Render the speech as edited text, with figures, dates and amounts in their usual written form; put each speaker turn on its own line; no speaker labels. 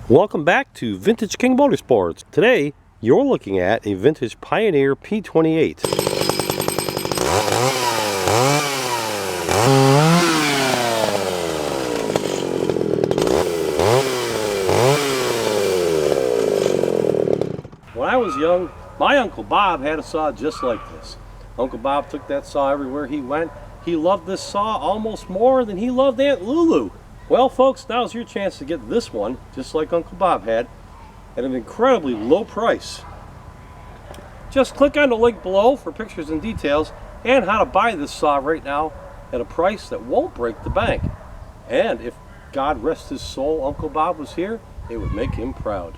Welcome back to Vintage King Motorsports. Today, you're looking at a vintage Pioneer P28. When I was young, my Uncle Bob had a saw just like this. Uncle Bob took that saw everywhere he went. He loved this saw almost more than he loved Aunt Lulu. Well, folks, now's your chance to get this one, just like Uncle Bob had, at an incredibly low price. Just click on the link below for pictures and details and how to buy this saw right now at a price that won't break the bank. And if God rest his soul, Uncle Bob was here, it would make him proud.